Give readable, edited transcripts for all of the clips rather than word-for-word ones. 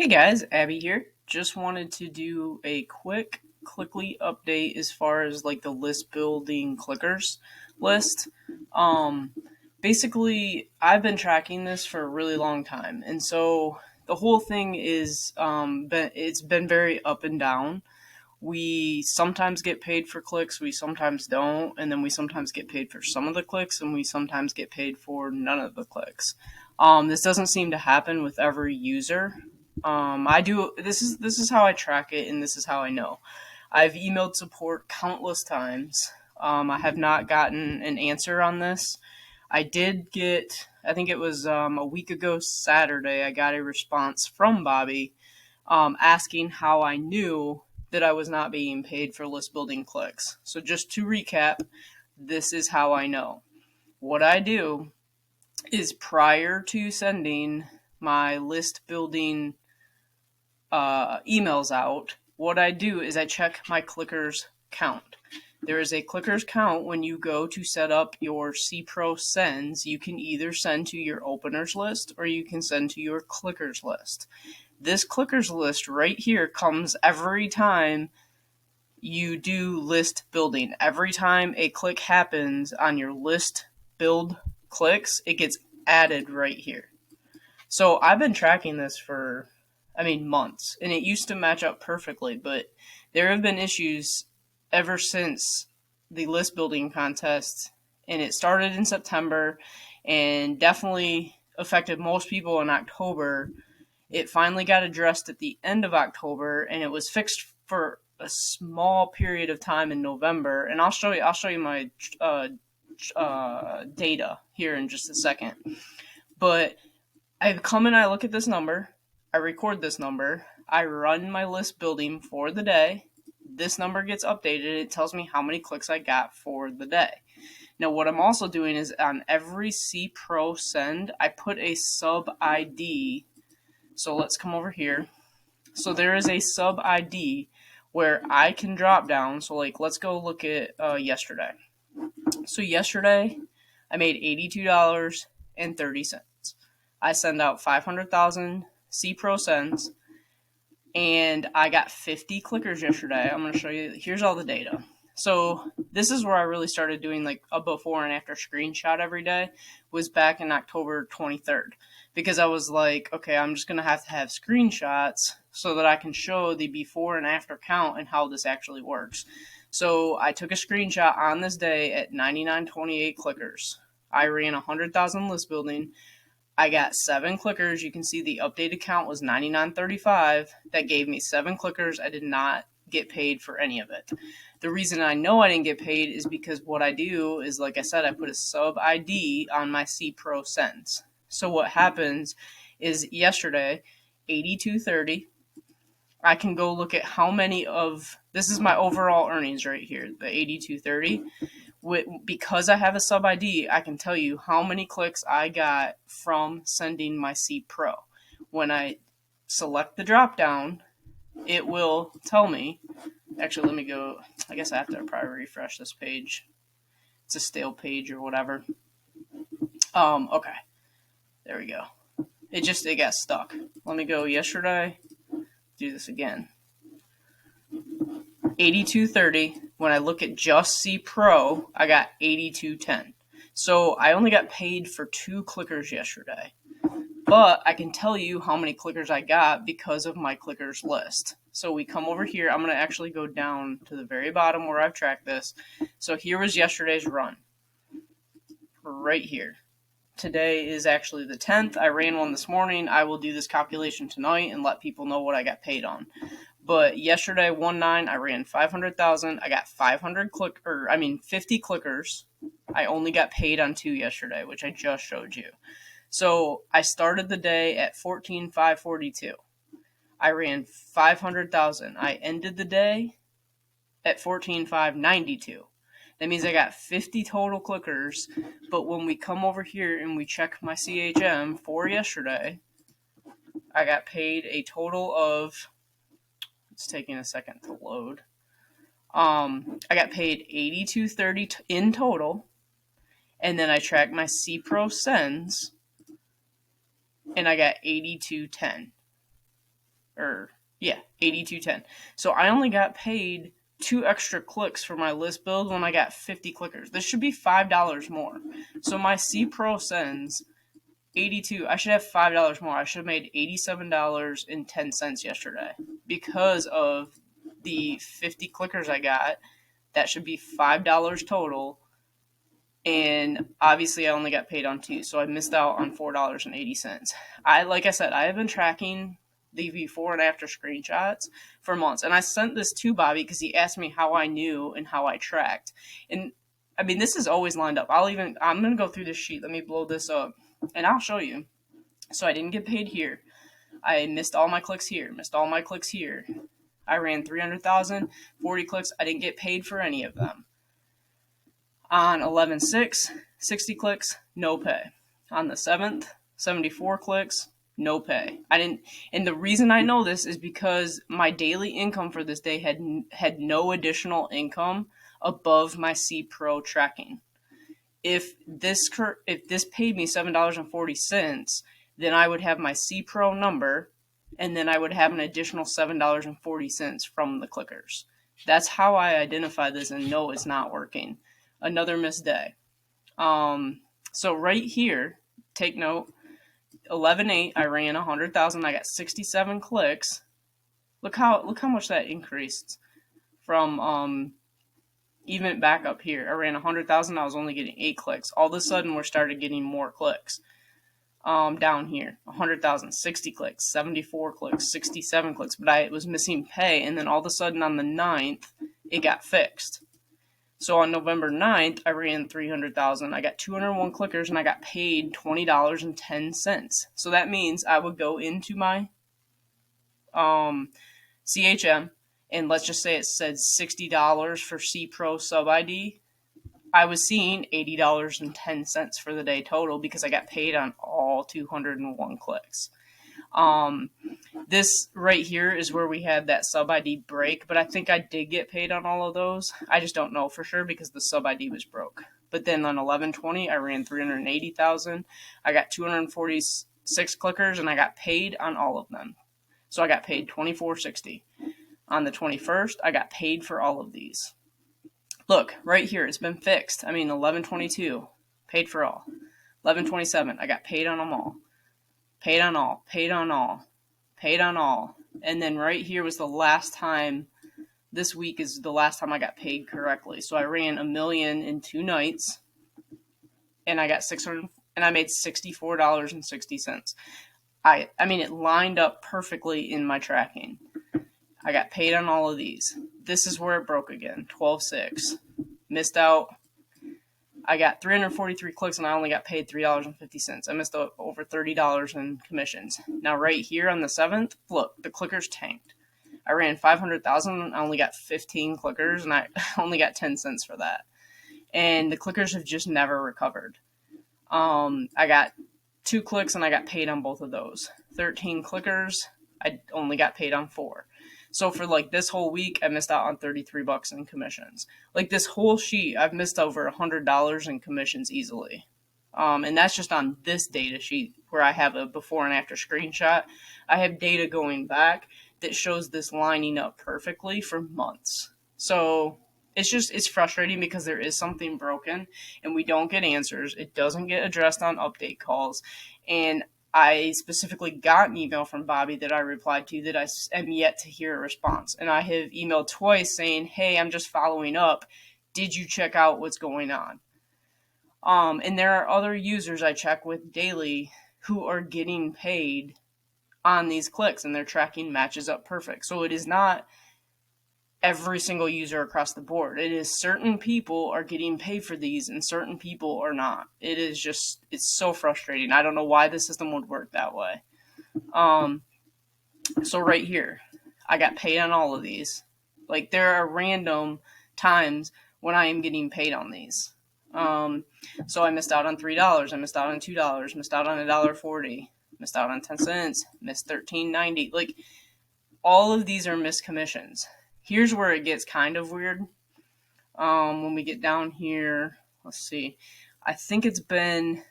Hey guys, Abby here. Just wanted to do a quick Cliqly update as far as like the list building clickers list. Um Basically I've been tracking this for a really long time, and so the whole thing is it's been very up and down. We sometimes get paid for clicks, we sometimes don't, and then we sometimes get paid for some of the clicks, and we sometimes get paid for none of the clicks. This doesn't seem to happen with every user. I do. This is how I track it, and this is how I know. I've emailed support countless times. I have not gotten an answer on this. I did get, I think it was a week ago Saturday, I got a response from Bobby asking how I knew that I was not being paid for list building clicks. So, just to recap, this is how I know. What I do is prior to sending my list building emails out, what I do is I check my clickers count. There is a clickers count when you go to set up your CPRO sends. You can either send to your openers list or you can send to your clickers list. This clickers list right here comes every time you do list building. Every time a click happens on your list build clicks, it gets added right here. So I've been tracking this for, months, and it used to match up perfectly, but there have been issues ever since the list building contest, and it started in September and definitely affected most people in October. It finally got addressed at the end of October, and it was fixed for a small period of time in November. And I'll show you. I'll show you my data here in just a second. But I come and I look at this number. I record this number. I run my list building for the day. This number gets updated. It tells me how many clicks I got for the day. Now, what I'm also doing is on every C Pro send, I put a sub ID. So let's come over here. So there is a sub ID where I can drop down. So like, let's go look at yesterday. So yesterday, I made $82.30. I send out 500,000 C Pro sends, and I got 50 clickers yesterday. I'm going to show you. Here's all the data. So this is where I really started doing like a before and after screenshot every day, was back in October 23rd, because I was like, okay, I'm just going to have screenshots so that I can show the before and after count and how this actually works. So I took a screenshot on this day at 99.28 clickers. I ran 100,000 list building. I got 7 clickers. You can see the updated count was 99.35. That gave me 7 clickers. I did not get paid for any of it. The reason I know I didn't get paid is because what I do is, like I said, I put a sub ID on my C Pro sends. So what happens is yesterday, 82.30, I can go look at how many of, this is my overall earnings right here, the 82.30. Because I have a sub ID, I can tell you how many clicks I got from sending my C Pro. When I select the drop down, it will tell me. Actually, let me go. I guess I have to probably refresh this page. It's a stale page or whatever. Okay. There we go. It got stuck. Let me go yesterday. Do this again. 82.30. When I look at just C Pro, I got 82.10. So I only got paid for 2 clickers yesterday. But I can tell you how many clickers I got because of my clickers list. So we come over here. I'm going to actually go down to the very bottom where I've tracked this. So here was yesterday's run. Right here. Today is actually the 10th. I ran one this morning. I will do this calculation tonight and let people know what I got paid on. But yesterday, 1-9, I ran 500,000. I got 50 clickers. I only got paid on 2 yesterday, which I just showed you. So I started the day at 14,542. I ran 500,000. I ended the day at 14,592. That means I got 50 total clickers. But when we come over here and we check my CHM for yesterday, I got paid a total of, it's taking a second to load. I got paid $82.30 in total, and then I tracked my C Pro sends, and I got $82.10. or yeah, 82.10. So I only got paid 2 extra clicks for my list build when I got 50 clickers. This should be $5 more. So my C Pro sends 82. I should have $5 more. I should have made $87.10 yesterday because of the 50 clickers I got. That should be $5 total. And obviously I only got paid on 2, so I missed out on $4.80. Like I said, I have been tracking the before and after screenshots for months. And I sent this to Bobby because he asked me how I knew and how I tracked. And I mean, this is always lined up. I'm going to go through this sheet. Let me blow this up and I'll show you. So I didn't get paid here. I missed all my clicks here, missed all my clicks here. I ran 300,000, 40 clicks. I didn't get paid for any of them. On 11/6, 60 clicks, no pay. On the 7th, 74 clicks, no pay. And the reason I know this is because my daily income for this day had no additional income above my C Pro tracking. If this paid me $7.40, then I would have my C Pro number, and then I would have an additional $7.40 from the clickers. That's how I identify this and know it's not working. Another missed day. So right here, take note, 11/8, I ran 100,000. I got 67 clicks. Look how much that increased from even back up here. I ran 100,000. I was only getting 8 clicks. All of a sudden, we started getting more clicks. Down here, 100,000, 60 clicks, 74 clicks, 67 clicks. But I was missing pay, and then all of a sudden on the 9th, it got fixed. So on November 9th, I ran 300,000. I got 201 clickers, and I got paid $20.10. So that means I would go into my CHM, and let's just say it said $60 for C Pro sub ID. I was seeing $80.10 for the day total because I got paid on all 201 clicks. This right here is where we had that sub ID break, but I think I did get paid on all of those. I just don't know for sure because the sub ID was broke. But then on 11/20, I ran 380,000. I got 246 clickers, and I got paid on all of them. So I got paid $24.60. On the 21st, I got paid for all of these. Look, right here, it's been fixed. I mean, 11/22, paid for all. 11/27, I got paid on them all. Paid on all, paid on all, paid on all. And then right here was the last time, this week is the last time I got paid correctly. So I ran 1 million in 2 nights, and I got 600, and I made $64.60. I mean, it lined up perfectly in my tracking. I got paid on all of these. This is where it broke again, 12/6. Missed out. I got 343 clicks, and I only got paid $3.50. I missed out over $30 in commissions. Now, right here on the 7th, look, the clickers tanked. I ran 500,000, and I only got 15 clickers, and I only got 10 cents for that. And the clickers have just never recovered. I got 2 clicks, and I got paid on both of those. 13 clickers, I only got paid on 4. So for like this whole week, I missed out on $33 in commissions. Like this whole sheet, I've missed over $100 in commissions easily. And that's just on this data sheet where I have a before and after screenshot. I have data going back that shows this lining up perfectly for months. So it's frustrating because there is something broken and we don't get answers. It doesn't get addressed on update calls. And I specifically got an email from Bobby that I replied to that I am yet to hear a response. And I have emailed twice saying, hey, I'm just following up. Did you check out what's going on? And there are other users I check with daily who are getting paid on these clicks, and their tracking matches up perfect. So it is not every single user across the board. It is certain people are getting paid for these and certain people are not. It's so frustrating. I don't know why the system would work that way. So right here, I got paid on all of these. Like there are random times when I am getting paid on these. So I missed out on $3, I missed out on $2, missed out on $1.40, missed out on 10 cents, missed $13.90. Like all of these are missed commissions. Here's where it gets kind of weird. When we get down here, let's see. I think it's been,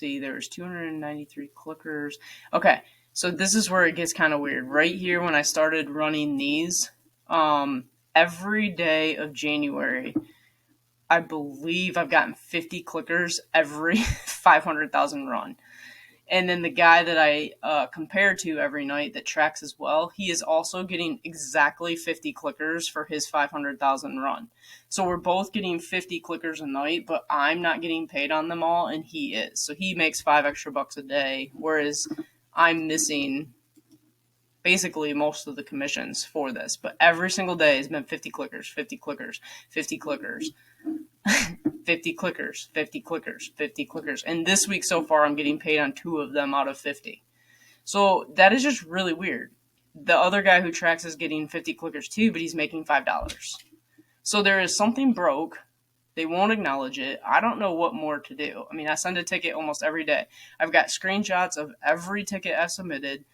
there's 293 clickers. Okay, So this is where it gets kind of weird. Right here when I started running these, every day of January, I believe I've gotten 50 clickers every 500,000 run. And then the guy that I compare to every night that tracks as well, he is also getting exactly 50 clickers for his 500,000 run. So we're both getting 50 clickers a night, but I'm not getting paid on them all, and he is. So he makes $5 extra a day, whereas I'm missing basically most of the commissions for this. But every single day has been 50 clickers, 50 clickers, 50 clickers. 50 clickers, 50 clickers, 50 clickers. And this week so far, I'm getting paid on 2 of them out of 50. So that is just really weird. The other guy who tracks is getting 50 clickers too, but he's making $5. So there is something broke. They won't acknowledge it. I don't know what more to do. I mean, I send a ticket almost every day. I've got screenshots of every ticket I've submitted.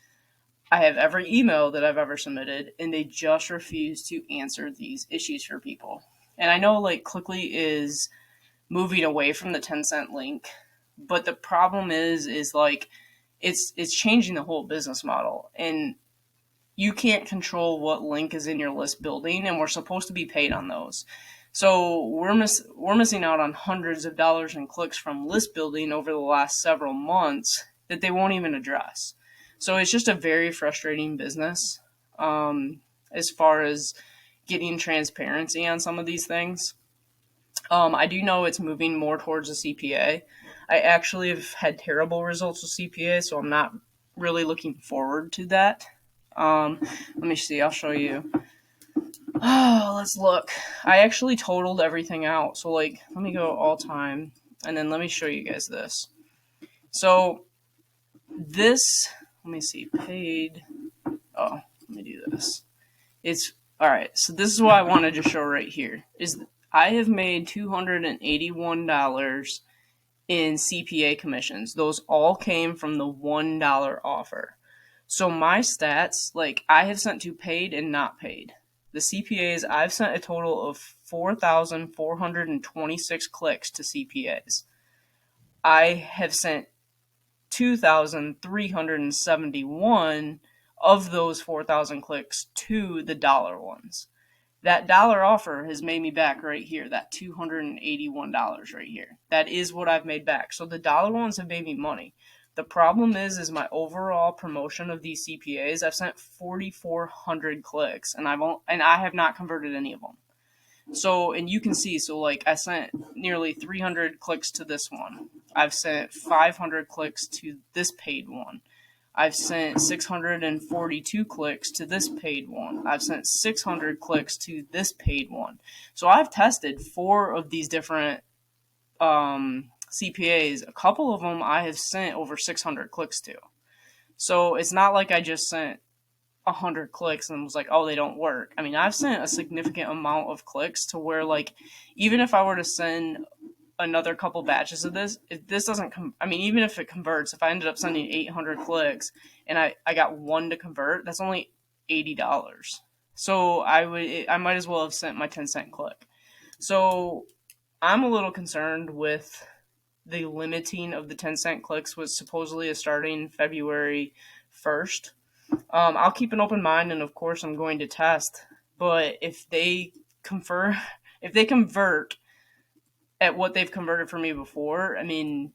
I have every email that I've ever submitted, and they just refuse to answer these issues for people. And I know like Cliqly is moving away from the 10-cent link, but the problem is like it's changing the whole business model, and you can't control what link is in your list building, and we're supposed to be paid on those. So we're missing out on hundreds of dollars in clicks from list building over the last several months that they won't even address. So it's just a very frustrating business as far as getting transparency on some of these things. I do know it's moving more towards a CPA. I actually have had terrible results with CPA, so I'm not really looking forward to that. Let me see. I'll show you. Oh, let's look. I actually totaled everything out. So, like, let me go all time, and then let me show you guys this. So, this, let me see, paid. Oh, let me do this. It's, all right, so this is what I wanted to show right here, is I have made $281 in CPA commissions. Those all came from the $1 offer. So my stats, like I have sent to paid and not paid. The CPAs, I've sent a total of 4,426 clicks to CPAs. I have sent 2,371 of those 4,000 clicks to the dollar ones. That dollar offer has made me back right here, that $281 right here. That is what I've made back. So the dollar ones have made me money. The problem is my overall promotion of these CPAs. I've sent 4,400 clicks, and I have not converted any of them. So, and you can see, so like I sent nearly 300 clicks to this one. I've sent 500 clicks to this paid one. I've sent 642 clicks to this paid one. I've sent 600 clicks to this paid one. So I've tested 4 of these different CPAs. A couple of them I have sent over 600 clicks to. So it's not like I just sent 100 clicks and was like, oh, they don't work. I mean, I've sent a significant amount of clicks to where, like, even if I were to send another couple batches of this, if this doesn't even if it converts, if I ended up sending 800 clicks and I got one to convert, that's only $80. So I might as well have sent my 10-cent click. So I'm a little concerned with the limiting of the 10-cent clicks, was supposedly starting February 1st. I'll keep an open mind, and of course I'm going to test, but if they convert at what they've converted for me before, I mean,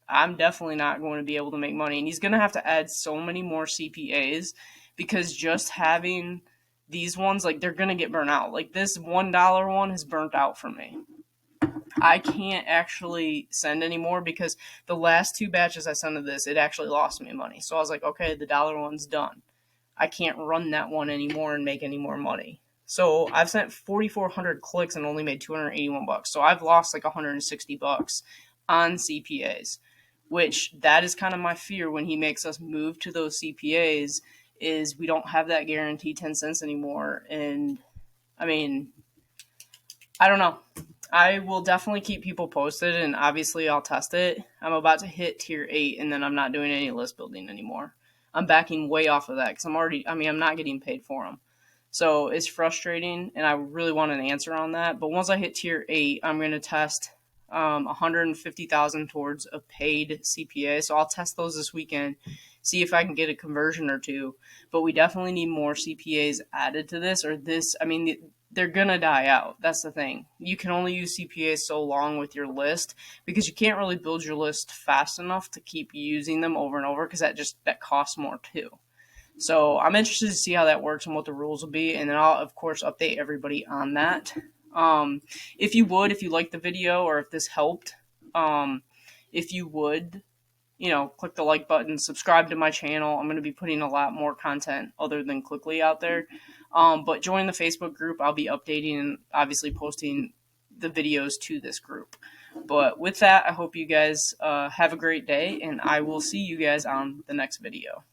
I'm definitely not going to be able to make money. And he's going to have to add so many more CPAs, because just having these ones, like, they're going to get burnt out. Like, this $1 one has burnt out for me. I can't actually send anymore because the last 2 batches I sent of this, it actually lost me money. So I was like, okay, the dollar one's done. I can't run that one anymore and make any more money. So I've sent 4,400 clicks and only made $281. So I've lost like $160 on CPAs, which that is kind of my fear when he makes us move to those CPAs, is we don't have that guaranteed 10 cents anymore. And I mean, I don't know. I will definitely keep people posted, and obviously I'll test it. I'm about to hit tier 8, and then I'm not doing any list building anymore. I'm backing way off of that because I'm not getting paid for them. So it's frustrating, and I really want an answer on that. But once I hit tier 8, I'm going to test 150,000 towards a paid CPA. So I'll test those this weekend, see if I can get a conversion or two. But we definitely need more CPAs added to this, or this, I mean, they're gonna die out. That's the thing. You can only use CPAs so long with your list because you can't really build your list fast enough to keep using them over and over because that costs more too. So I'm interested to see how that works and what the rules will be, and then I'll of course update everybody on that. If you like the video or if this helped, if you would, click the like button, subscribe to my channel. I'm going to be putting a lot more content other than Cliqly out there. But join the Facebook group. I'll be updating and obviously posting the videos to this group. But with that, I hope you guys have a great day, and I will see you guys on the next video.